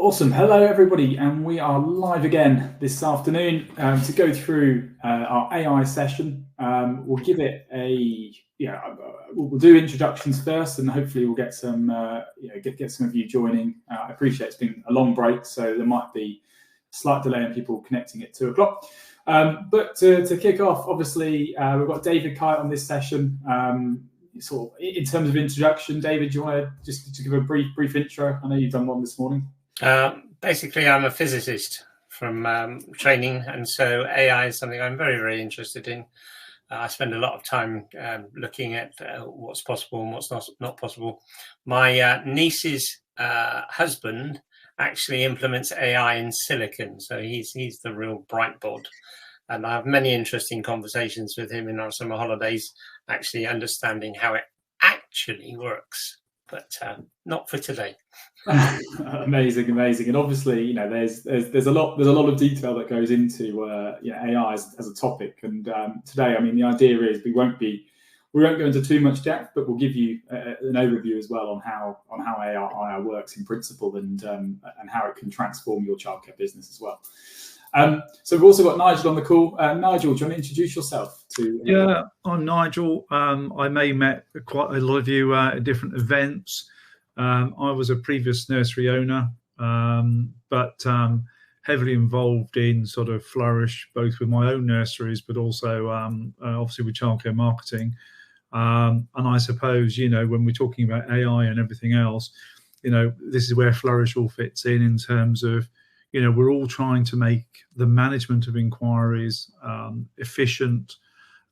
Awesome. Hello, everybody, and we are live again this afternoon to go through our AI session. We'll give it we'll do introductions first, and hopefully we'll get some get some of you joining. I appreciate it's been a long break, so there might be a slight delay in people connecting at 2 o'clock. But to kick off, obviously we've got David Kite on this session. Sort of in terms of introduction, David, do you want to just give a brief intro? I know you've done one this morning. Basically, I'm a physicist from training, and so AI is something I'm very, very interested in. I spend a lot of time looking at what's possible and what's not possible. My niece's husband actually implements AI in silicon, so he's the real bright bod. And I have many interesting conversations with him in our summer holidays, actually understanding how it actually works. But not for today. Amazing, and obviously, there's a lot of detail that goes into AI as a topic. And today, I mean, the idea is we won't go into too much depth, but we'll give you an overview as well on how AI works in principle and how it can transform your childcare business as well. So we've also got Nigel on the call. Nigel, do you want to introduce yourself? Yeah, I'm Nigel. I may met quite a lot of you at different events. I was a previous nursery owner, but heavily involved in sort of Flourish, both with my own nurseries, but also obviously with childcare marketing. And I suppose, when we're talking about AI and everything else, this is where Flourish all fits in terms of, we're all trying to make the management of inquiries efficient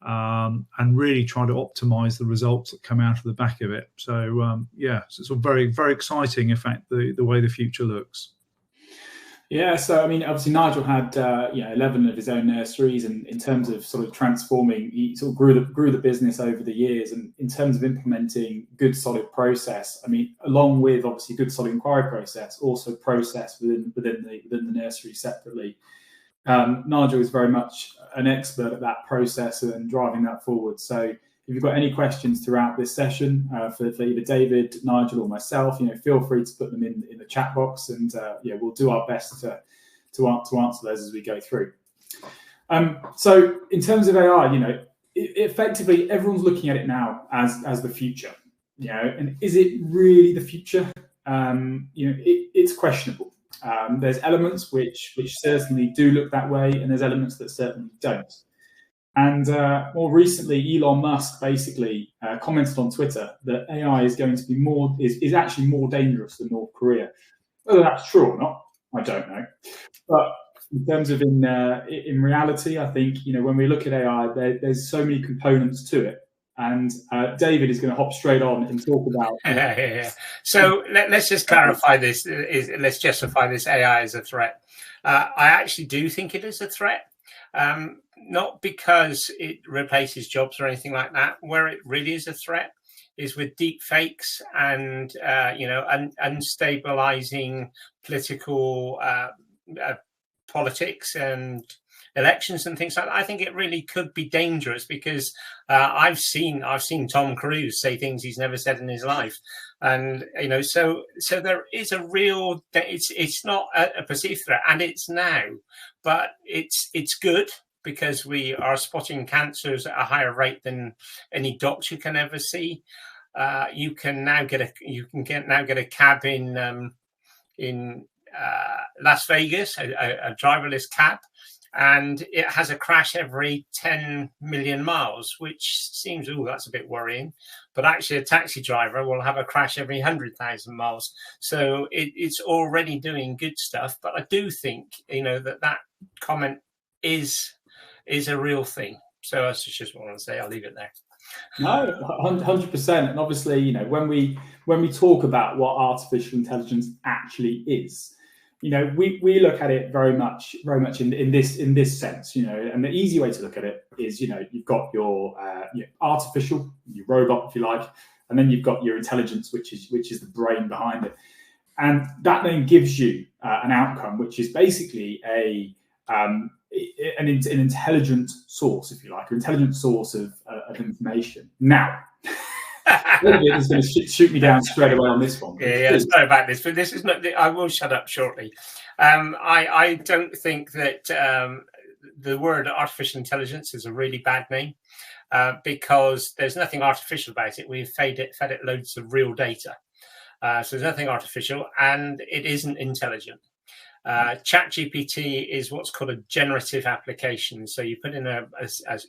and really try to optimize the results that come out of the back of it. So, so it's all very, very exciting, in fact, the way the future looks. Yeah, so I mean, obviously Nigel had 11 of his own nurseries, and in terms of sort of transforming, he sort of grew the business over the years. And in terms of implementing good solid process, I mean, along with obviously good solid inquiry process, also process within the nursery separately. Nigel is very much an expert at that process and driving that forward. So if you've got any questions throughout this session for either David, Nigel, or myself, feel free to put them in the chat box, and we'll do our best to answer those as we go through. So in terms of AI, effectively everyone's looking at it now as the future. And is it really the future? It's questionable. There's elements which certainly do look that way, and there's elements that certainly don't. And more recently, Elon Musk basically commented on Twitter that AI is going to be is actually more dangerous than North Korea. Whether that's true or not, I don't know. But in terms of in reality, I think when we look at AI, there's so many components to it. And David is going to hop straight on and talk about. So let's just clarify this. Let's justify this AI as a threat. I actually do think it is a threat. Not because it replaces jobs or anything like that. Where it really is a threat is with deep fakes and unstabilizing political politics and elections and things like that. I think it really could be dangerous because I've seen Tom Cruise say things he's never said in his life, and so there is a real. It's not a perceived threat, and it's now, but it's good. Because we are spotting cancers at a higher rate than any doctor can ever see. You can now get a cab in Las Vegas, a driverless cab, and it has a crash every 10 million miles, which seems, that's a bit worrying. But actually, a taxi driver will have a crash every 100,000 miles. So it's already doing good stuff. But I do think that comment is a real thing. So that's just what I want to say. I'll leave it there. No, 100%. And obviously, when we talk about what artificial intelligence actually is, we look at it very much in this sense, and the easy way to look at it is, you've got your artificial, your robot, if you like, and then you've got your intelligence, which is the brain behind it. And that then gives you an outcome, which is basically an intelligent source, if you like, an intelligent source of information. Now, David is going to shoot me down straight away on this one. Yeah, sorry about this, but this is not. I will shut up shortly. I don't think that the word artificial intelligence is a really bad name, because there's nothing artificial about it. We've fed it loads of real data, so there's nothing artificial, and it isn't intelligent. ChatGPT is what's called a generative application. So you put in a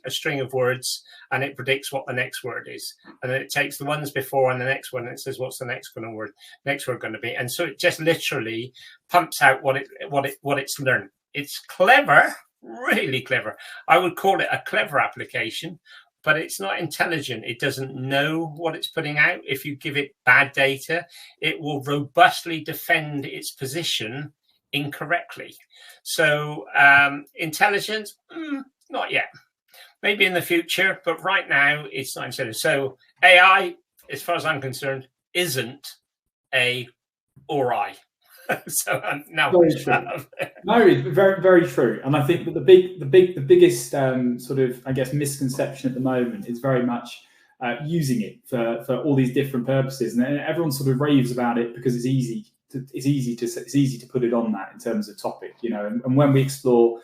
string of words and it predicts what the next word is. And then it takes the ones before and the next one and it says, what's the next word going to be? And so it just literally pumps out what it's learned. It's clever, really clever. I would call it a clever application, but it's not intelligent. It doesn't know what it's putting out. If you give it bad data, it will robustly defend its position incorrectly. So intelligence, not yet. Maybe in the future, but right now it's not intelligent. So AI, as far as I'm concerned, isn't a or I. So now very true. No, very, very true. And I think that the biggest sort of, I guess, misconception at the moment is very much using it for all these different purposes, and everyone sort of raves about it because it's easy to put it on that in terms of topic, you know. And when we explore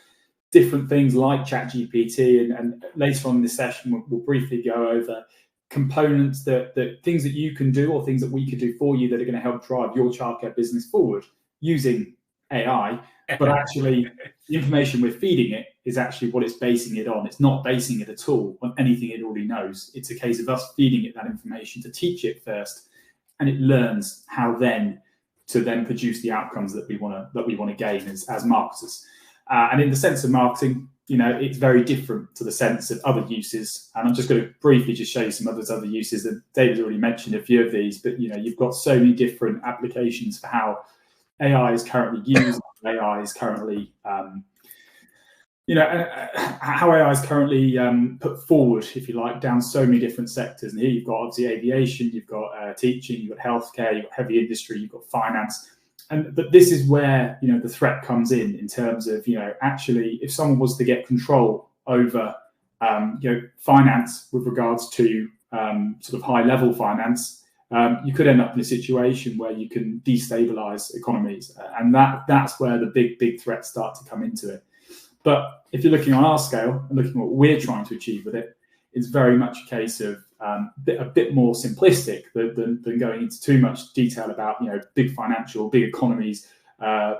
different things like ChatGPT, and later on in this session we'll briefly go over components that things that you can do or things that we could do for you that are going to help drive your childcare business forward using AI. But actually the information we're feeding it is actually what it's basing it on. It's not basing it at all on anything it already knows. It's a case of us feeding it that information to teach it first, and it learns how to produce the outcomes that we want to gain as marketers. And in the sense of marketing, you know, it's very different to the sense of other uses. And I'm just going to briefly just show you some other uses that David's already mentioned a few of these, but you know, you've got so many different applications for how AI is currently used, AI is currently how AI is currently put forward, if you like, down so many different sectors. And here you've got obviously aviation, you've got teaching, you've got healthcare, you've got heavy industry, you've got finance. But this is where, you know, the threat comes in terms of, you know, actually if someone was to get control over, finance with regards to sort of high level finance, you could end up in a situation where you can destabilize economies. And that's where the big threats start to come into it. But if you're looking on our scale and looking at what we're trying to achieve with it, it's very much a case of a bit more simplistic than going into too much detail about, you know, big financial, big economies,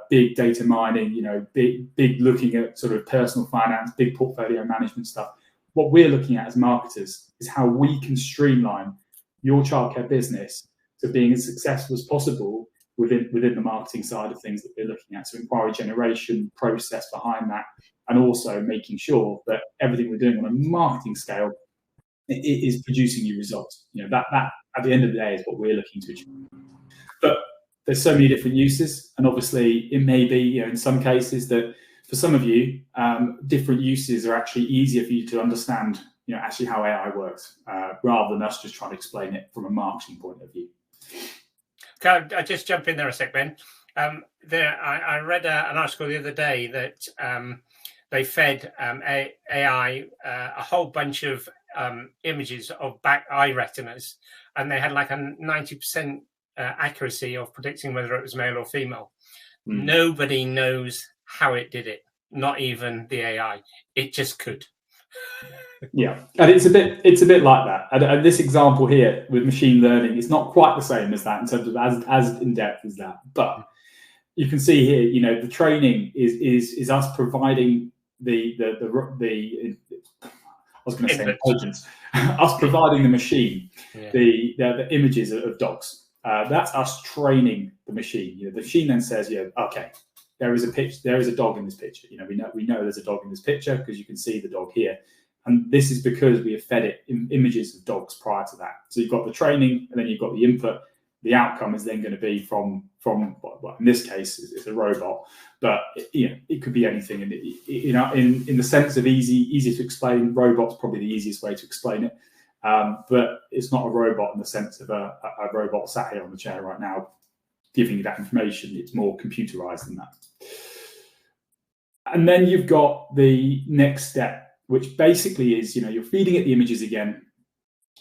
big data mining, you know, big looking at sort of personal finance, big portfolio management stuff. What we're looking at as marketers is how we can streamline your childcare business to being as successful as possible within the marketing side of things that we're looking at. So inquiry generation, process behind that, and also making sure that everything we're doing on a marketing scale is producing you results. You know, that at the end of the day is what we're looking to achieve. But there's so many different uses, and obviously it may be, you know, in some cases that for some of you, different uses are actually easier for you to understand, you know, actually how AI works, rather than us just trying to explain it from a marketing point of view. Can I just jump in there a sec, Ben? I read an article the other day that they fed AI a whole bunch of images of back eye retinas, and they had like a 90% accuracy of predicting whether it was male or female. Nobody knows how it did it, not even the AI. It just could. Yeah, and it's a bit like that. And this example here with machine learning, it's not quite the same as that in terms of as in depth as that. But you can see here, you know, the training is us providing the I was going to say intelligence, us providing the machine, the images of dogs. That's us training the machine. You know, the machine then says, yeah, okay, there is a dog in this picture. You know, we know there's a dog in this picture because you can see the dog here. And this is because we have fed it images of dogs prior to that. So you've got the training, and then you've got the input. The outcome is then going to be from well, in this case, it's a robot, but you know, it could be anything. And you know, in the sense of easy to explain, robot's probably the easiest way to explain it. But it's not a robot in the sense of a robot sat here on the chair right now giving you that information. It's more computerized than that. And then you've got the next step, which basically is, you know, you're feeding it the images again,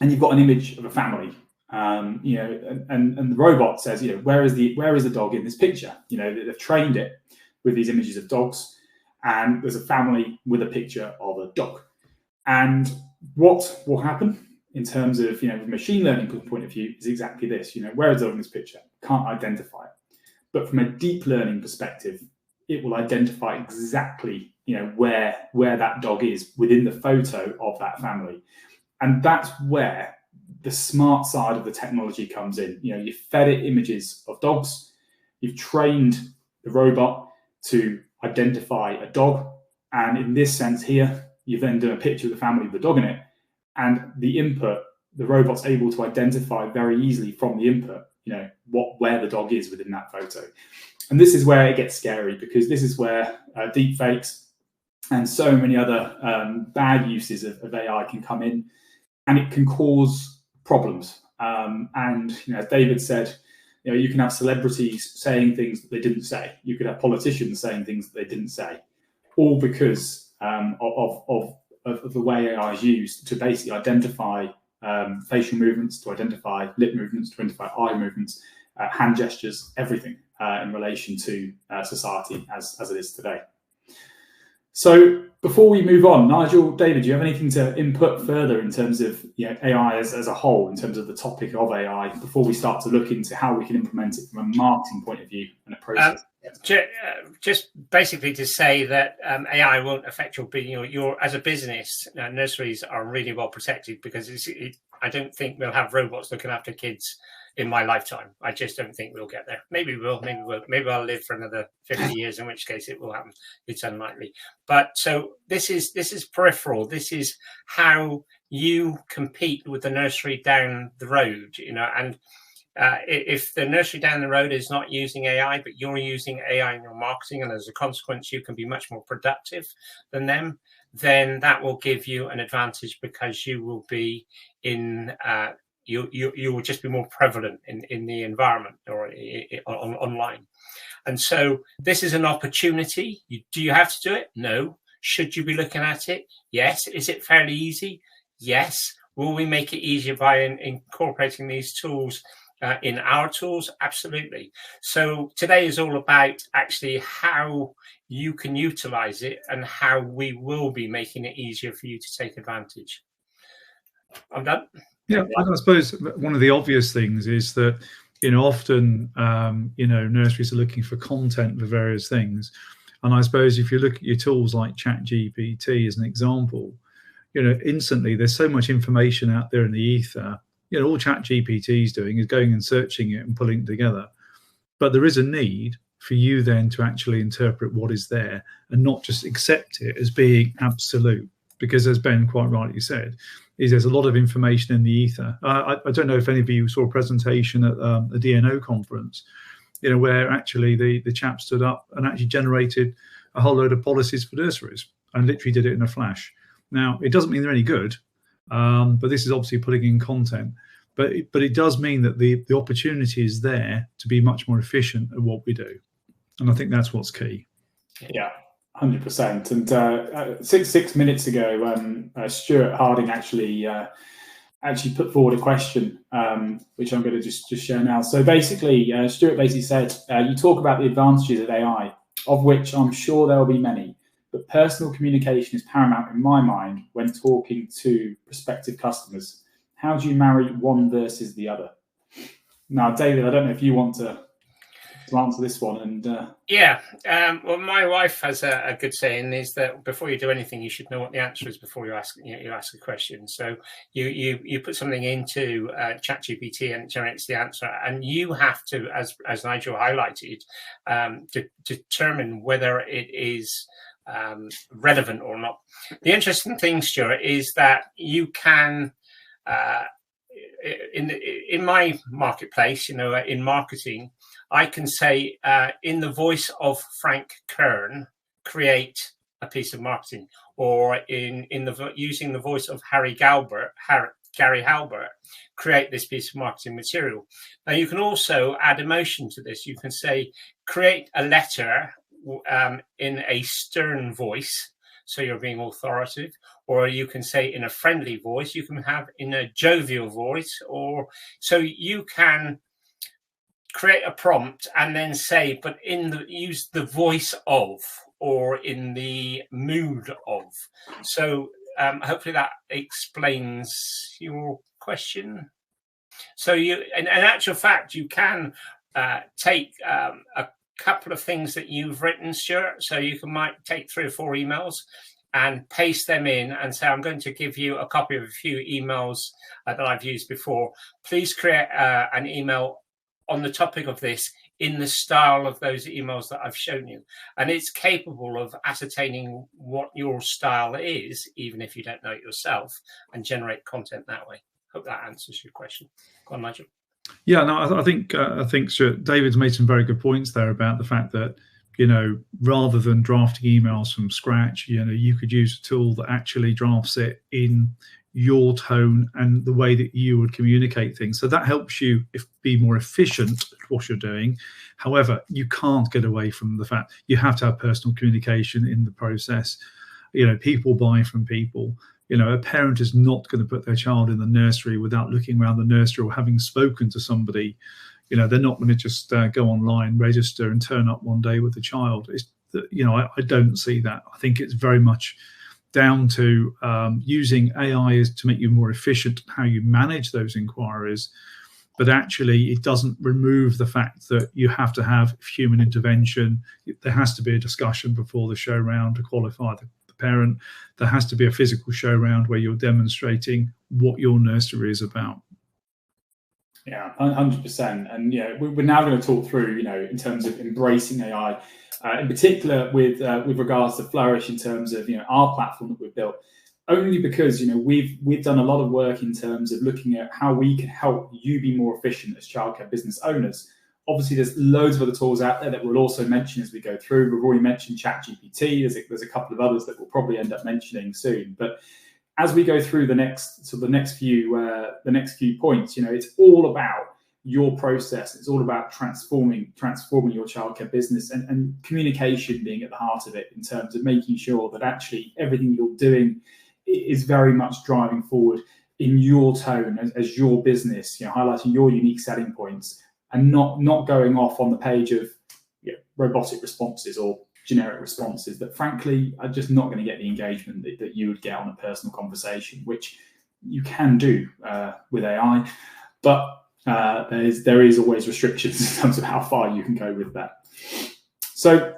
and you've got an image of a family. You know, and the robot says, you know, where is the dog in this picture? You know, they've trained it with these images of dogs, and there's a family with a picture of a dog. And what will happen in terms of, you know, the machine learning point of view is exactly this. You know, where is the dog in this picture? Can't identify it. But from a deep learning perspective, it will identify exactly, you know, where that dog is within the photo of that family. And that's where the smart side of the technology comes in. You know, you fed it images of dogs, you've trained the robot to identify a dog, and in this sense here, you've then done a picture of the family with the dog in it, and the input, the robot's able to identify very easily from the input, you know, where the dog is within that photo. And this is where it gets scary, because this is where deep fakes and so many other bad uses of AI can come in, and it can cause problems. And, you know, as David said, you know, you can have celebrities saying things that they didn't say. You could have politicians saying things that they didn't say, all because of the way AI is used to basically identify facial movements, to identify lip movements, to identify eye movements, hand gestures, everything in relation to society as it is today. So before we move on, Nigel, David, do you have anything to input further in terms of, you know, AI as a whole, in terms of the topic of AI, before we start to look into how we can implement it from a marketing point of view and a process? Just basically to say that AI won't affect your as a business. Nurseries are really well protected, because I don't think we'll have robots looking after kids in my lifetime. I just don't think we'll get there. Maybe we will, maybe we won't. Maybe I'll live for another 50 years, in which case it will happen. It's unlikely. But so this is peripheral. This is how you compete with the nursery down the road, you know. And if the nursery down the road is not using AI, but you're using AI in your marketing, and as a consequence you can be much more productive than them, then that will give you an advantage, because you will be in you will just be more prevalent in the environment or online. And so this is an opportunity. Do you have to do it? No. Should you be looking at it? Yes. Is it fairly easy? Yes. Will we make it easier by incorporating these tools in our tools? Absolutely. So today is all about actually how you can utilize it, and how we will be making it easier for you to take advantage. I'm done. Yeah, I suppose one of the obvious things is that, you know, often, you know, nurseries are looking for content for various things. And I suppose if you look at your tools like ChatGPT as an example, you know, instantly there's so much information out there in the ether. You know, all ChatGPT is doing is going and searching it and pulling it together. But there is a need for you then to actually interpret what is there, and not just accept it as being absolute. Because as Ben quite rightly said, there's a lot of information in the ether. I don't know if any of you saw a presentation at the DNO conference, you know, where actually the chap stood up and actually generated a whole load of policies for nurseries, and literally did it in a flash. Now, it doesn't mean they're any good, but this is obviously putting in content. But it does mean that the opportunity is there to be much more efficient at what we do. And I think that's what's key. Yeah. 100%. And 6 minutes ago, Stuart Harding actually put forward a question, which I'm going to just share now. So basically, Stuart basically said, you talk about the advantages of AI, of which I'm sure there will be many, but personal communication is paramount in my mind when talking to prospective customers. How do you marry one versus the other? Now, David, I don't know if you want to answer this one. And well, my wife has a good saying, is that before you do anything, you should know what the answer is before you ask a question. So you put something into ChatGPT and it generates the answer, and you have to, as Nigel highlighted, determine whether it is relevant or not. The interesting thing, Stuart, is that you can in my marketplace, you know, in marketing, I can say, in the voice of Frank Kern, create a piece of marketing, or using the voice of Gary Halbert, create this piece of marketing material. Now, you can also add emotion to this. You can say, create a letter in a stern voice so you're being authoritative, or you can say in a friendly voice, you can have in a jovial voice, or so you can create a prompt and then say, but use the voice of, or in the mood of. So hopefully that explains your question. So in actual fact, you can take a couple of things that you've written, Stuart. So you might take 3 or 4 emails and paste them in and say, I'm going to give you a copy of a few emails that I've used before. Please create an email on the topic of this in the style of those emails that I've shown you. And it's capable of ascertaining what your style is, even if you don't know it yourself, and generate content that way. Hope that answers your question. Go on, Nigel. Yeah, no, I think Stuart, David's made some very good points there about the fact that, you know, rather than drafting emails from scratch, you know, you could use a tool that actually drafts it in your tone and the way that you would communicate things. So that helps you be more efficient at what you're doing. However, you can't get away from the fact you have to have personal communication in the process. You know, people buy from people. You know, a parent is not going to put their child in the nursery without looking around the nursery or having spoken to somebody. You know, they're not going to just go online, register and turn up one day with the child. You know, I don't see that. I think it's very much down to using AI to make you more efficient in how you manage those inquiries. But actually, it doesn't remove the fact that you have to have human intervention. There has to be a discussion before the show round to qualify the parent. There has to be a physical show round where you're demonstrating what your nursery is about. Yeah, 100%. And yeah, we're now going to talk through, you know, in terms of embracing AI, in particular with regards to Flourish, in terms of, you know, our platform that we've built. Only because, you know, we've done a lot of work in terms of looking at how we can help you be more efficient as childcare business owners. Obviously, there's loads of other tools out there that we'll also mention as we go through. We've already mentioned ChatGPT. There's a couple of others that we'll probably end up mentioning soon. But as we go through the next few points, you know, it's all about your process. It's all about transforming your childcare business, and communication being at the heart of it, in terms of making sure that actually everything you're doing is very much driving forward in your tone as your business, you know, highlighting your unique selling points, and not going off on the page of, you know, robotic responses or generic responses that frankly are just not going to get the engagement that you would get on a personal conversation, which you can do with AI, but there is always restrictions in terms of how far you can go with that. So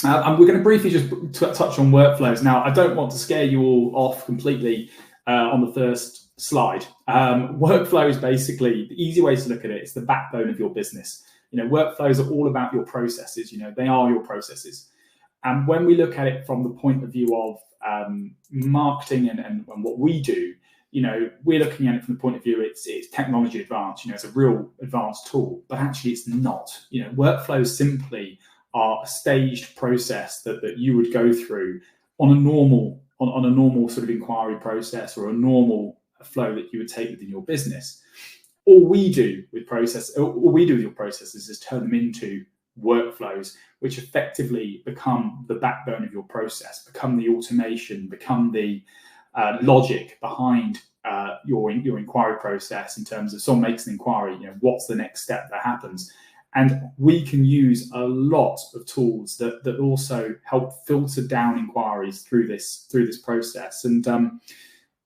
we're going to briefly just touch on workflows. Now, I don't want to scare you all off completely on the first slide. Workflow is basically the easy way to look at it. It's the backbone of your business. You know, workflows are all about your processes. You know, they are your processes. And when we look at it from the point of view of marketing and what we do, you know, we're looking at it from the point of view it's technology advanced. You know, it's a real advanced tool, but actually it's not. You know, workflows simply are a staged process that you would go through on a normal sort of inquiry process, or a normal flow that you would take within your business. All we do with your processes is turn them into workflows, which effectively become the backbone of your process, become the automation, become the logic behind your inquiry process. In terms of someone makes an inquiry, you know, what's the next step that happens? And we can use a lot of tools that also help filter down inquiries through this process. And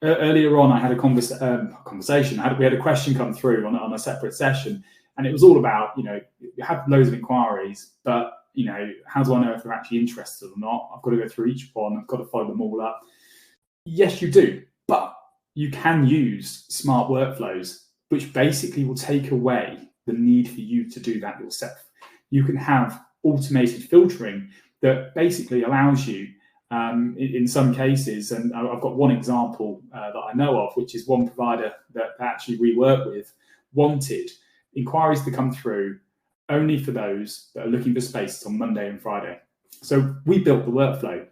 earlier on, I had a conversation. We had a question come through on a separate session, and it was all about, you know, you have loads of inquiries, but, you know, how do I know if they're actually interested or not? I've got to go through each one. I've got to follow them all up. Yes, you do, but you can use smart workflows, which basically will take away the need for you to do that yourself. You can have automated filtering that basically allows you, in some cases, and I've got one example that I know of, which is one provider that actually we work with, wanted inquiries to come through only for those that are looking for spaces on Monday and Friday. So we built the workflow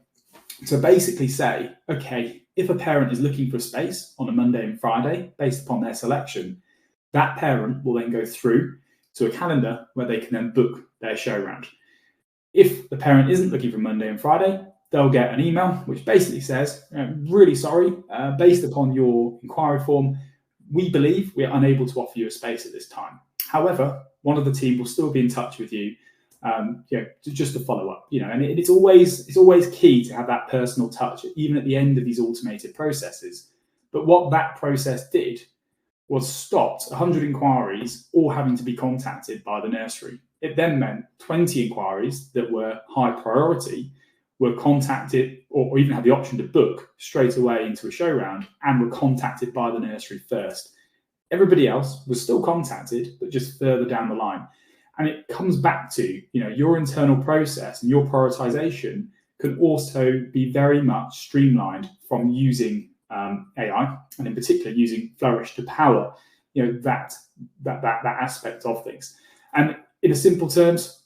to basically say, okay, if a parent is looking for a space on a Monday and Friday based upon their selection, that parent will then go through to a calendar where they can then book their show round. If the parent isn't looking for Monday and Friday, they'll get an email which basically says, really sorry, based upon your inquiry form, we believe we are unable to offer you a space at this time. However, one of the team will still be in touch with you, just to follow up. And it's always key to have that personal touch, even at the end of these automated processes. But what that process did was stopped 100 inquiries all having to be contacted by the nursery. It then meant 20 inquiries that were high priority were contacted, or even had the option to book straight away into a show round, and were contacted by the nursery first. Everybody else was still contacted, but just further down the line. And it comes back to, your internal process and your prioritization can also be very much streamlined from using AI, and in particular using Flourish to power, that aspect of things. And in simple terms,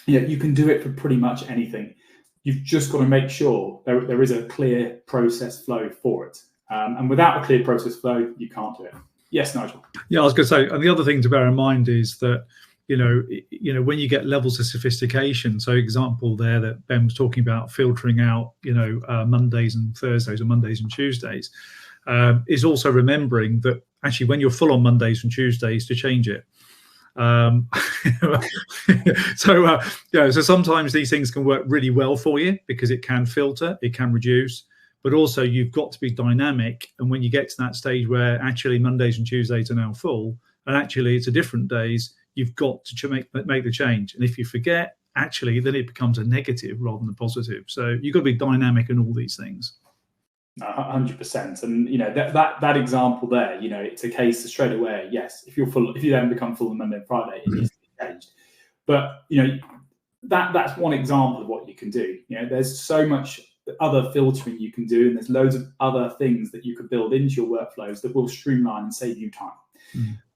you can do it for pretty much anything. You've just got to make sure there is a clear process flow for it. And without a clear process flow, you can't do it. Yes, Nigel. Yeah, I was going to say, and the other thing to bear in mind is that, when you get levels of sophistication, so example there that Ben was talking about filtering out, Mondays and Thursdays or Mondays and Tuesdays, is also remembering that actually when you're full on Mondays and Tuesdays to change it. So sometimes these things can work really well for you because it can filter, it can reduce, but also you've got to be dynamic. And when you get to that stage where actually Mondays and Tuesdays are now full, and actually it's a different days, you've got to make the change. And if you forget, actually, then it becomes a negative rather than a positive. So you've got to be dynamic in all these things. 100%. And that example there, it's a case of straight away, yes, if you then become full on Monday and Friday, it needs to be changed. But that's one example of what you can do. There's so much other filtering you can do, and there's loads of other things that you could build into your workflows that will streamline and save you time.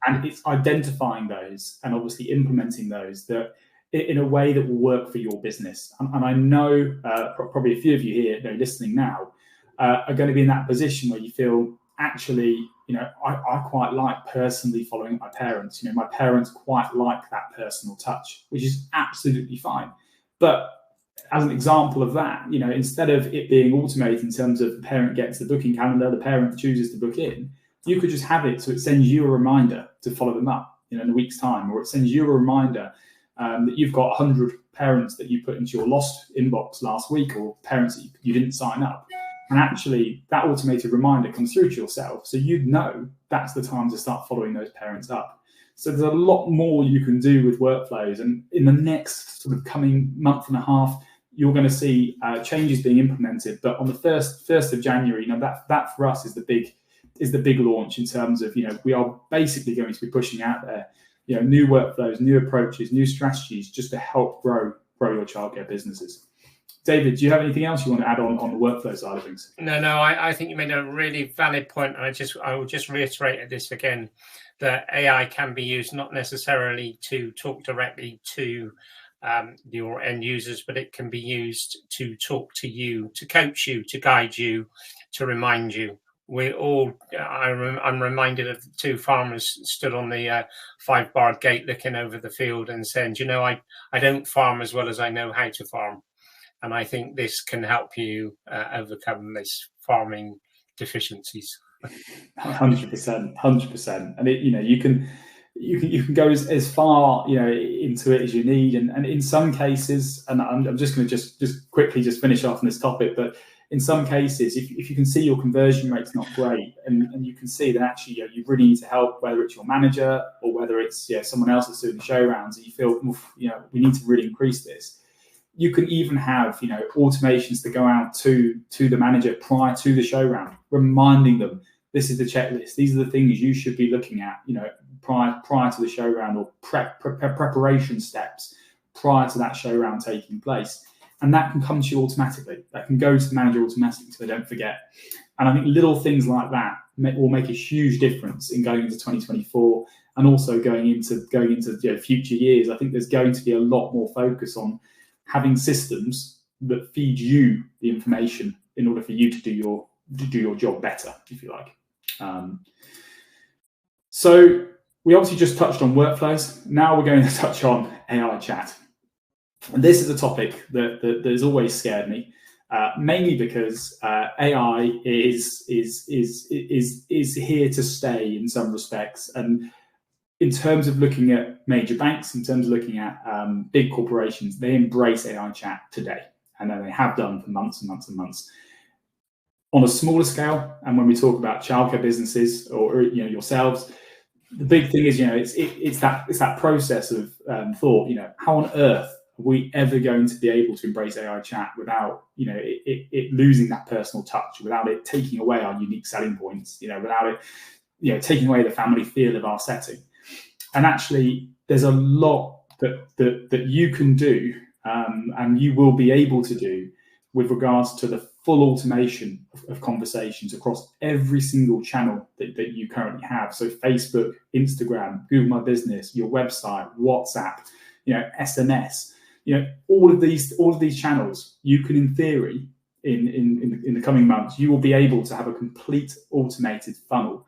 And it's identifying those and obviously implementing those that in a way that will work for your business. And I know probably a few of you here listening now are going to be in that position where you feel, actually, I quite like personally following my parents. My parents quite like that personal touch, which is absolutely fine. But as an example of that, instead of it being automated in terms of the parent gets the booking calendar, the parent chooses to book in, you could just have it so it sends you a reminder to follow them up in a week's time, or it sends you a reminder that you've got 100 parents that you put into your lost inbox last week, or parents that you didn't sign up. And actually, that automated reminder comes through to yourself, so you'd know that's the time to start following those parents up. So there's a lot more you can do with workflows, and in the next sort of coming month and a half, you're going to see changes being implemented. But on the first of January, that for us is the big launch in terms of we are basically going to be pushing out there new workflows, new approaches, new strategies just to help grow your childcare businesses. David, do you have anything else you want to add on the workflow side of things? No, I think you made a really valid point, and I will just reiterate this again, that AI can be used not necessarily to talk directly to your end users, but it can be used to talk to you, to coach you, to guide you, to remind you. I'm reminded of the two farmers stood on the 5-barred gate looking over the field and saying, I don't farm as well as I know how to farm. And I think this can help you overcome this farming deficiencies. 100%. And you can go as far into it as you need, and in some cases, and I'm just going to just quickly finish off on this topic, but in some cases, if you can see your conversion rate's not great, and you can see that actually you really need to help, whether it's your manager or whether it's someone else that's doing the show rounds, and you feel we need to really increase this. You can even have automations that go out to the manager prior to the show round, reminding them this is the checklist, these are the things you should be looking at prior to the show round, or preparation steps prior to that show round taking place. And that can come to you automatically. That can go to the manager automatically so they don't forget. And I think little things like that will make a huge difference in going into 2024 and also going into future years. I think there's going to be a lot more focus on having systems that feed you the information in order for you to do your job better, if you like. So we obviously just touched on workflows. Now we're going to touch on AI chat. And this is a topic that has always scared me. mainly because AI is here to stay in some respects. And in terms of looking at major banks, in terms of looking at big corporations, they embrace AI chat today, and then they have done for months and months and months. On a smaller scale, and when we talk about childcare businesses or yourselves, the big thing is it's that process of thought. How on earth are we ever going to be able to embrace AI chat without it losing that personal touch, without it taking away our unique selling points, without it taking away the family feel of our setting? And actually, there's a lot that you can do, and you will be able to do with regards to the full automation of conversations across every single channel that you currently have. So Facebook, Instagram, Google My Business, your website, WhatsApp, SMS, all of these channels, you can, in theory, in the coming months, you will be able to have a complete automated funnel,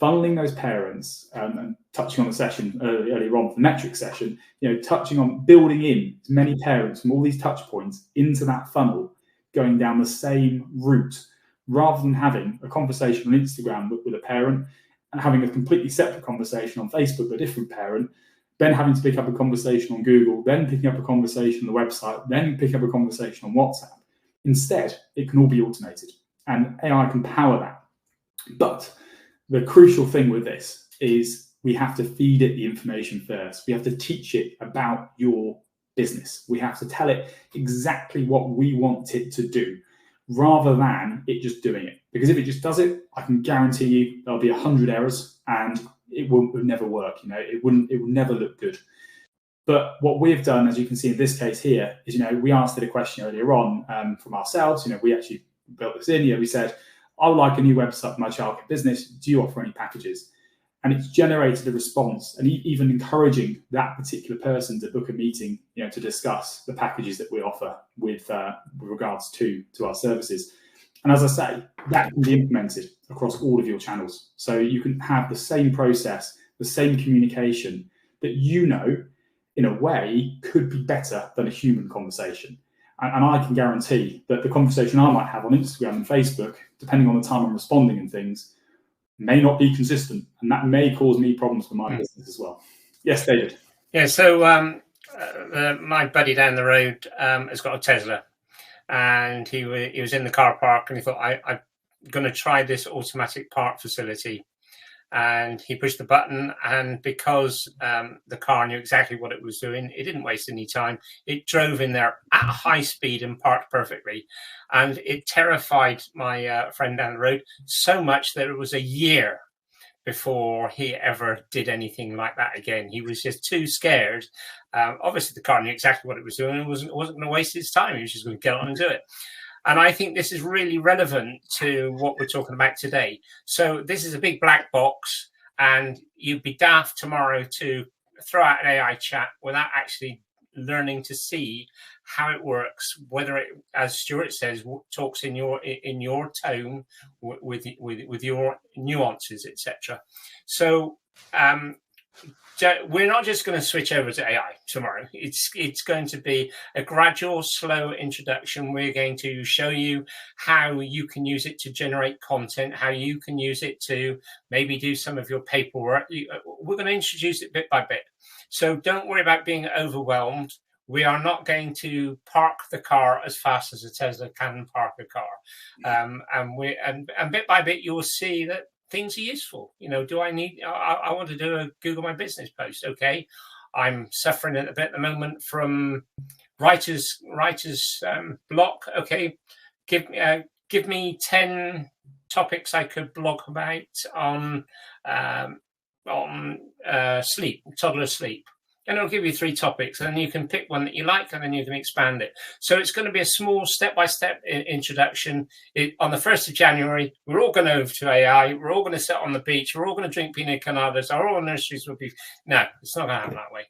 funneling those parents, and touching on the session earlier on, the metric session, touching on building in as many parents from all these touch points into that funnel, going down the same route, rather than having a conversation on Instagram with a parent and having a completely separate conversation on Facebook with a different parent, then having to pick up a conversation on Google, then picking up a conversation on the website, then pick up a conversation on WhatsApp. Instead, it can all be automated, and AI can power that. But the crucial thing with this is we have to feed it the information first. We have to teach it about your business. We have to tell it exactly what we want it to do, rather than it just doing it. Because if it just does it, I can guarantee you there'll be 100 errors and it would never work. It would never look good. But what we've done, as you can see in this case here, is we asked it a question earlier on from ourselves. We actually built this in. We said, I would like a new website for my childcare business. Do you offer any packages? And it's generated a response, and even encouraging that particular person to book a meeting, to discuss the packages that we offer with regards to our services. And as I say, that can be implemented across all of your channels. So you can have the same process, the same communication that in a way, could be better than a human conversation. And I can guarantee that the conversation I might have on Instagram and Facebook, depending on the time I'm responding and things, may not be consistent, and that may cause me problems for my business as well. Yes, David. Yeah, so my buddy down the road has got a Tesla, and he was in the car park, and he thought, I'm going to try this automatic park facility. And he pushed the button, and because the car knew exactly what it was doing, it didn't waste any time. It drove in there at high speed and parked perfectly. And it terrified my friend down the road so much that it was a year before he ever did anything like that again. He was just too scared. Obviously, the car knew exactly what it was doing and wasn't going to waste his time. He was just going to get on and do it. And I think this is really relevant to what we're talking about today. So this is a big black box, and you'd be daft tomorrow to throw out an AI chat without actually learning to see how it works, whether it, as Stuart says, talks in your tone, with your nuances, etc. So we're not just going to switch over to AI tomorrow. It's going to be a gradual, slow introduction. We're going to show you how you can use it to generate content, how you can use it to maybe do some of your paperwork. We're going to introduce it bit by bit. So don't worry about being overwhelmed. We are not going to park the car as fast as a Tesla can park a car. And bit by bit, you'll see that things are useful. Do I want to do a Google My Business post? Okay. I'm suffering a bit at the moment from writer's block. Okay. Give me 10 topics I could blog about on sleep, toddler sleep. And it'll give you 3 topics, and then you can pick one that you like, and then you can expand it. So it's going to be a small step-by-step introduction. On the 1st of January, we're all going over to AI. We're all going to sit on the beach. We're all going to drink pina coladas. Our nurseries will be... No, it's not going to happen that way.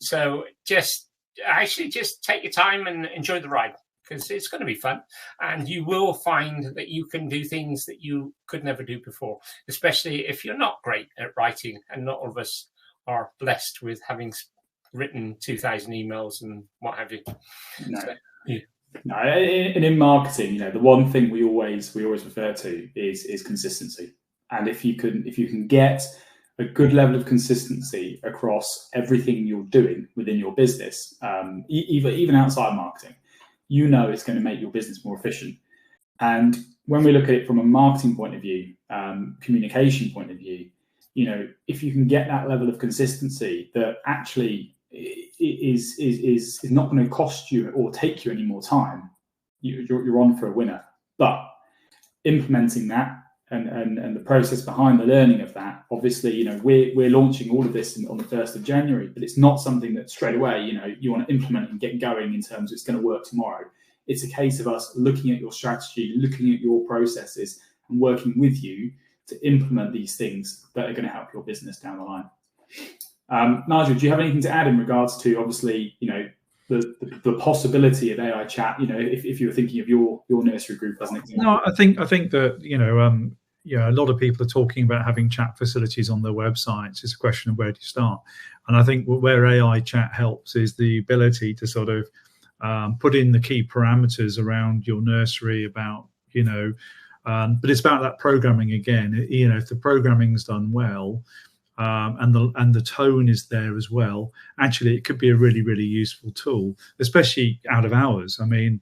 So just take your time and enjoy the ride, because it's going to be fun. And you will find that you can do things that you could never do before, especially if you're not great at writing, and not all of us are blessed with having written 2,000 emails and what have you. No. So, yeah. No, and in marketing, you know, the one thing we always refer to is consistency. And if you can get a good level of consistency across everything you're doing within your business, even outside marketing, you know it's going to make your business more efficient. And when we look at it from a marketing point of view, communication point of view, you know, if you can get that level of consistency that actually is not going to cost you or take you any more time, you're on for a winner. But implementing that and the process behind the learning of that, obviously, you know, we're launching all of this on the 1st of January, but it's not something that straight away, you know, you want to implement and get going in terms of it's going to work tomorrow. It's a case of us looking at your strategy, looking at your processes, and working with you to implement these things that are going to help your business down the line. Nigel, do you have anything to add in regards to, obviously, you know, the possibility of AI chat? You know, if you were thinking of your nursery group as an example. No, I think that, you know, yeah, a lot of people are talking about having chat facilities on their websites. It's a question of where to start. And I think where AI chat helps is the ability to sort of put in the key parameters around your nursery about, you know, but it's about that programming again. You know, if the programming's done well, and the tone is there as well, actually it could be a really, really useful tool, especially out of hours. I mean,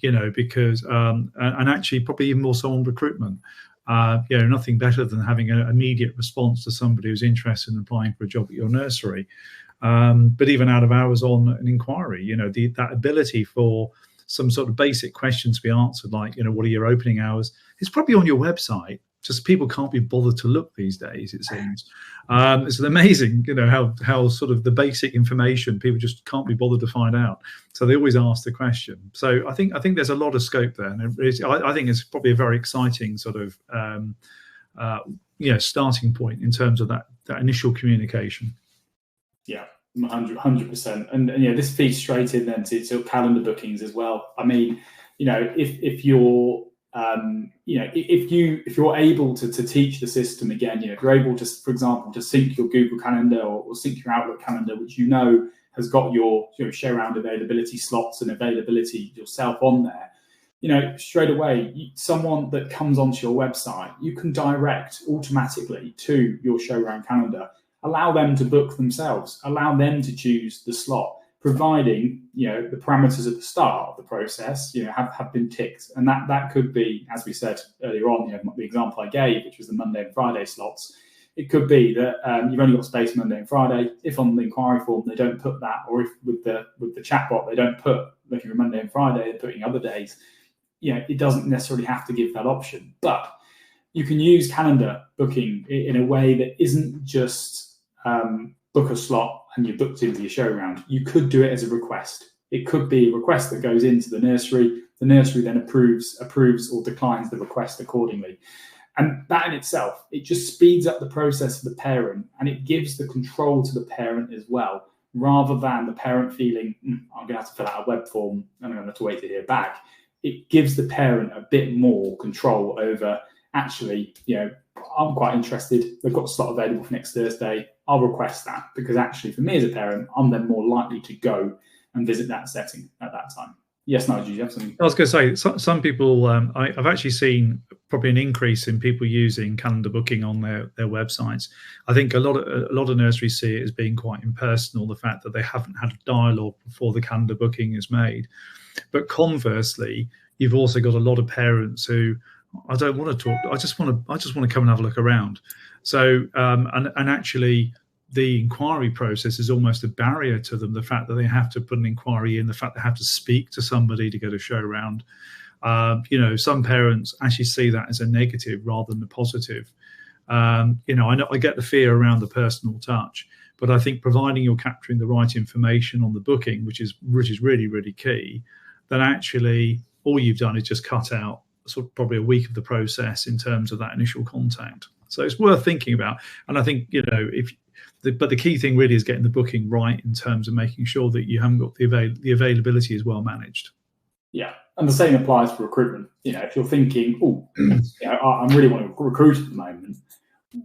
you know, because and actually probably even more so on recruitment. You know, nothing better than having an immediate response to somebody who's interested in applying for a job at your nursery. But even out of hours on an inquiry, you know, that ability for some sort of basic questions to be answered, like, you know, what are your opening hours? It's probably on your website. Just people can't be bothered to look these days, it seems. It's amazing, you know, how sort of the basic information people just can't be bothered to find out. So they always ask the question. So I think there's a lot of scope there, and I think it's probably a very exciting sort of you know, starting point in terms of that initial communication. Yeah, 100%. And you know, this feeds straight in then to calendar bookings as well. I mean, you know, if you're you know, if you're able to teach the system again, you know, if you're able to, for example, to sync your Google Calendar or sync your Outlook calendar, which you know has got your show round availability slots and availability yourself on there, you know, straight away, someone that comes onto your website, you can direct automatically to your show round calendar, allow them to book themselves, allow them to choose the slot, providing, you know, the parameters at the start of the process, you know, have been ticked. And that could be, as we said earlier on, you know, the example I gave, which was the Monday and Friday slots. It could be that you've only got space Monday and Friday. If on the inquiry form they don't put that, or if with the chatbot they don't put looking for Monday and Friday, they're putting other days, you know, it doesn't necessarily have to give that option. But you can use calendar booking in a way that isn't just book a slot and you're booked into your show round. You could do it as a request. It could be a request that goes into the nursery. The nursery then approves or declines the request accordingly. And that in itself, it just speeds up the process for the parent, and it gives the control to the parent as well, rather than the parent feeling, I'm going to have to fill out a web form and I'm going to have to wait to hear back. It gives the parent a bit more control over, actually, you know, I'm quite interested. They've got a slot available for next Thursday. I'll request that, because actually for me as a parent, I'm then more likely to go and visit that setting at that time. Yes, Nigel, do you have something? I was going to say, some people, I've actually seen probably an increase in people using calendar booking on their websites. I think a lot of nurseries see it as being quite impersonal, the fact that they haven't had a dialogue before the calendar booking is made. But conversely, you've also got a lot of parents who, I don't want to talk, I just want to come and have a look around. So and actually the inquiry process is almost a barrier to them, the fact that they have to put an inquiry in, the fact they have to speak to somebody to get a show round. You know, some parents actually see that as a negative rather than a positive. You know, I get the fear around the personal touch, but I think providing you're capturing the right information on the booking, which is really, really key, then actually all you've done is just cut out sort of probably a week of the process in terms of that initial contact. So it's worth thinking about. And I think, you know, but the key thing really is getting the booking right in terms of making sure that you haven't got the availability is well managed. Yeah, and the same applies for recruitment. You know, if you're thinking, oh, you know, I really want to recruit at the moment,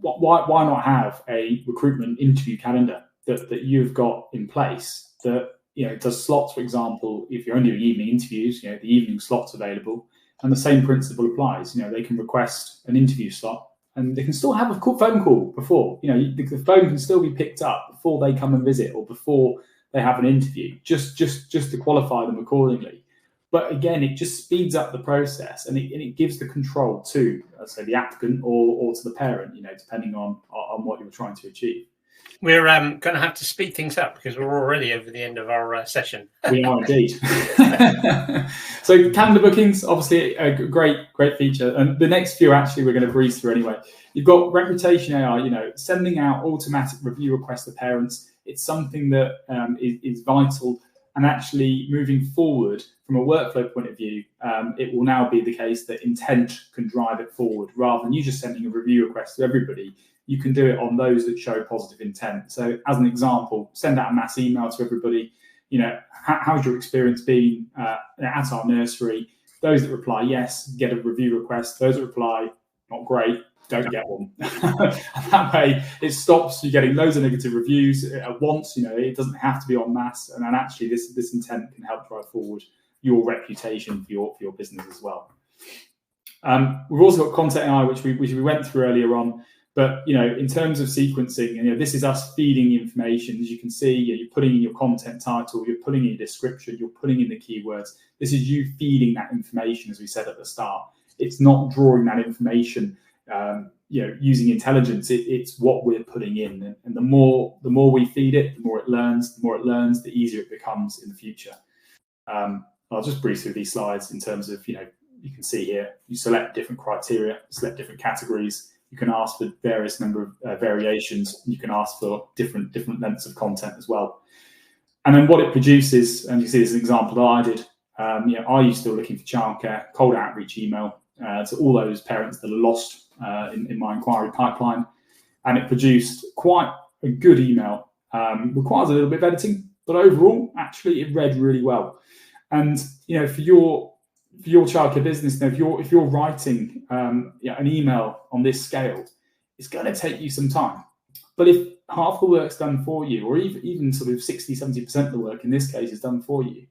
why not have a recruitment interview calendar that you've got in place that, you know, does slots, for example, if you're only doing evening interviews, the evening slot's available, and the same principle applies. They can request an interview slot, and they can still have a phone call before. The phone can still be picked up before they come and visit or before they have an interview, just to qualify them accordingly. But again, it just speeds up the process, and it gives the control to, let's say, the applicant or to the parent, depending on what you're trying to achieve. We're going to have to speed things up because we're already over the end of our session. We are indeed. So calendar bookings, obviously a great feature. And the next few, actually, we're going to breeze through anyway. You've got reputation AI, sending out automatic review requests to parents. It's something that is vital. And actually moving forward from a workflow point of view, it will now be the case that intent can drive it forward rather than you just sending a review request to everybody. You can do it on those that show positive intent. So as an example, send out a mass email to everybody. How's your experience been at our nursery? Those that reply yes, get a review request. Those that reply not great, don't get one. That way it stops you getting loads of negative reviews at once. It doesn't have to be en masse, and actually this intent can help drive forward your reputation for your business as well. We've also got content AI, which we went through earlier on. But in terms of sequencing, this is us feeding information. As you can see, you're putting in your content title, you're putting in your description, you're putting in the keywords. This is you feeding that information, as we said at the start. It's not drawing that information, using intelligence. It's what we're putting in, and the more we feed it, the more it learns. The more it learns, the easier it becomes in the future. I'll just breeze through these slides in terms of you can see here. You select different criteria, select different categories. You can ask for various number of variations. You can ask for different lengths of content as well. And then what it produces, and you see this is an example that I did. Are you still looking for childcare? Cold outreach email to all those parents that are lost in my inquiry pipeline. And it produced quite a good email. Requires a little bit of editing, but overall, actually, it read really well. And for your childcare business, if you're writing an email on this scale, it's going to take you some time. But if half the work's done for you, or even sort of 60, 70% of the work in this case is done for you,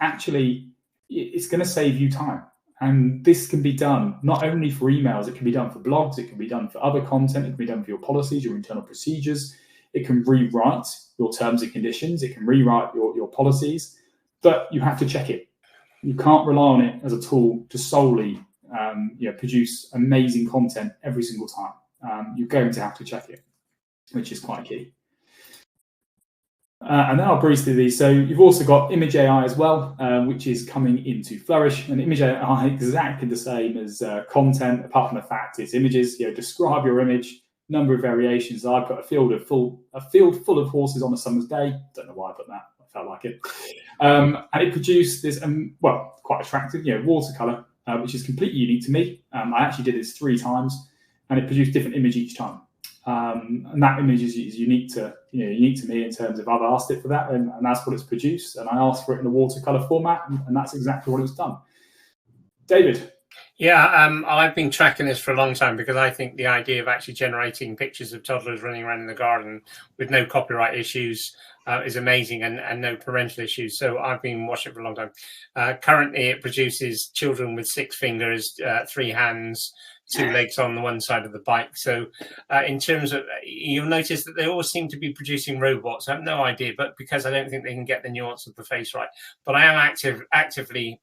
actually, it's going to save you time. And this can be done not only for emails, it can be done for blogs, it can be done for other content, it can be done for your policies, your internal procedures. It can rewrite your terms and conditions, it can rewrite your policies, but you have to check it. You can't rely on it as a tool to solely produce amazing content every single time. You're going to have to check it, which is quite key. And then I'll breeze through these. So you've also got image AI as well, which is coming into Flourish. And image AI is exactly the same as content, apart from the fact it's images. Describe your image, number of variations. I put a field full of horses on a summer's day. Don't know why I put that. I felt like it. And it produced this, quite attractive, watercolor, which is completely unique to me. I actually did this 3 times, and it produced different image each time. And that image is unique to me in terms of I've asked it for that, and that's what it's produced. And I asked for it in a watercolor format, and that's exactly what it's done. David. Yeah, I've been tracking this for a long time because I think the idea of actually generating pictures of toddlers running around in the garden with no copyright issues is amazing, and no parental issues. So I've been watching it for a long time. Currently, it produces children with 6 fingers, 3 hands, 2 legs on the one side of the bike. So in terms of, you'll notice that they all seem to be producing robots. I have no idea, but because I don't think they can get the nuance of the face right. But I am actively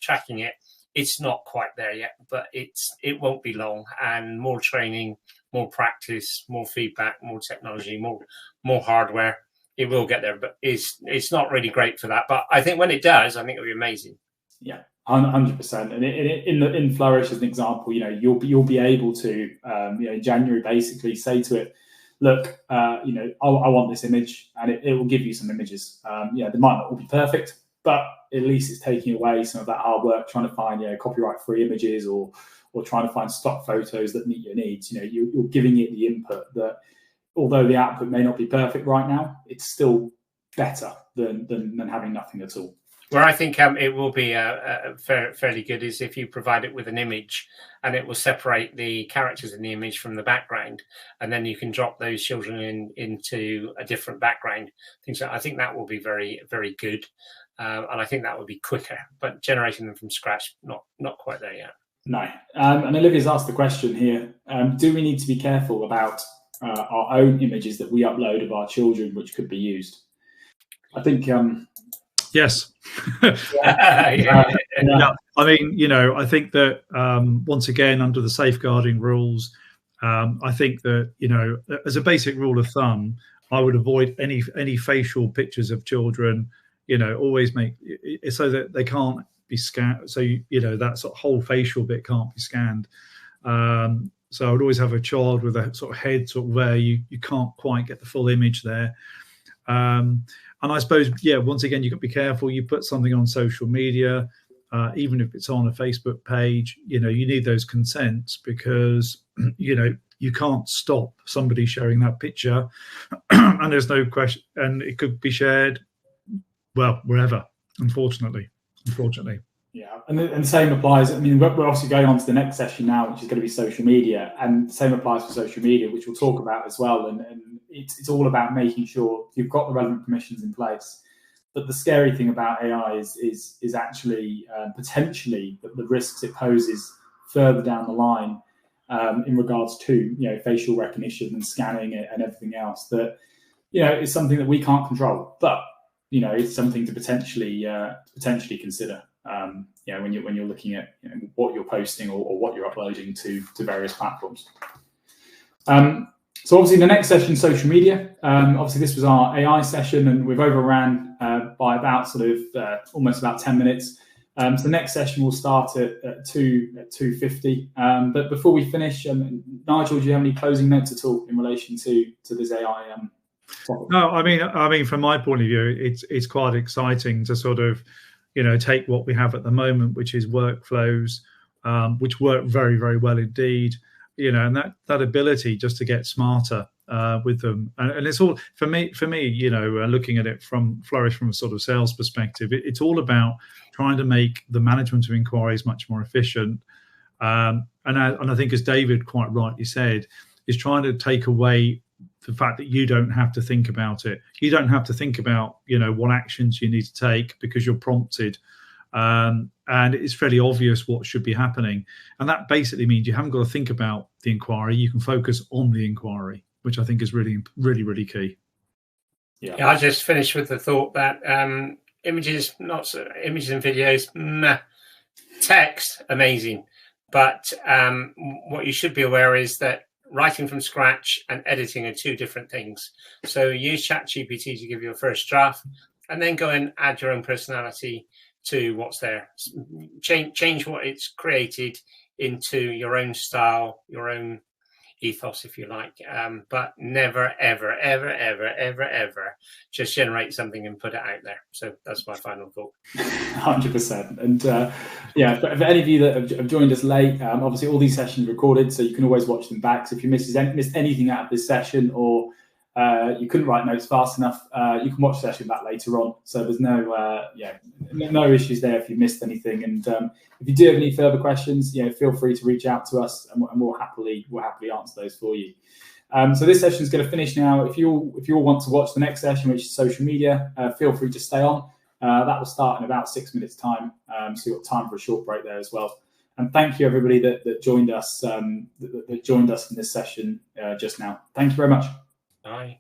tracking it. It's not quite there yet, but it won't be long. And more training, more practice, more feedback, more technology, more hardware. It will get there, but it's not really great for that. But I think when it does, I think it'll be amazing. Yeah, 100%. And in Flourish, as an example, you'll be able to in January basically say to it, look, I want this image, and it will give you some images. They might not all be perfect, but at least it's taking away some of that hard work trying to find copyright-free images or trying to find stock photos that meet your needs. You're giving it the input that, although the output may not be perfect right now, it's still better than having nothing at all. Where I think it will be fairly good is if you provide it with an image, and it will separate the characters in the image from the background, and then you can drop those children into a different background. I think that will be very, very good. and I think that would be quicker. But generating them from scratch, not quite there yet. No. And Olivia's asked the question here: do we need to be careful about our own images that we upload of our children, which could be used? I think yes. Yeah. I mean, I think that once again, under the safeguarding rules, I think that as a basic rule of thumb, I would avoid any facial pictures of children. Always make it so that they can't be scanned. So that sort of whole facial bit can't be scanned. So I would always have a child with a sort of head sort of where you can't quite get the full image there. And I suppose, once again, you got to be careful. You put something on social media, even if it's on a Facebook page, you need those consents, because, you can't stop somebody sharing that picture and there's no question, and it could be shared, well, wherever, unfortunately. Yeah, and the same applies. I mean, we're obviously going on to the next session now, which is going to be social media, and the same applies for social media, which we'll talk about as well. And it's all about making sure you've got the relevant permissions in place. But the scary thing about AI is actually potentially the risks it poses further down the line in regards to facial recognition and scanning and everything else. That is something that we can't control, but it's something to potentially consider. When you're looking at what you're posting or what you're uploading to various platforms. So obviously the next session, social media. Obviously this was our AI session, and we've overran by about almost about 10 minutes. So the next session will start at 2:50. But before we finish, Nigel, do you have any closing notes at all in relation to this AI topic? No, I mean, from my point of view, it's quite exciting to sort of take what we have at the moment, which is workflows, which work very, very well indeed, and that ability just to get smarter with them. And it's all, for me, looking at it from Flourish from a sort of sales perspective, it's all about trying to make the management of inquiries much more efficient. And I think, as David quite rightly said, is trying to take away the fact that you don't have to think about it. You don't have to think about, what actions you need to take, because you're prompted. And it's fairly obvious what should be happening. And that basically means you haven't got to think about the inquiry. You can focus on the inquiry, which I think is really, really, really key. Yeah, I just finished with the thought that images and videos, text, amazing. But what you should be aware is that writing from scratch and editing are two different things. So use ChatGPT to give you a first draft, and then go and add your own personality to what's there. Change what it's created into your own style, your own ethos, if you like. But never, ever, ever, ever, ever, ever just generate something and put it out there. So that's my final thought. 100%. And for any of you that have joined us late, obviously all these sessions are recorded, so you can always watch them back. So if you missed anything out of this session, or you couldn't write notes fast enough, you can watch the session back later on. So there's no issues there if you missed anything. And if you do have any further questions, feel free to reach out to us, and we'll happily answer those for you. So this session is going to finish now. If you all want to watch the next session, which is social media, feel free to stay on. That will start in about 6 minutes' time. So you've got time for a short break there as well. And thank you, everybody that joined us in this session just now. Thank you very much. Bye.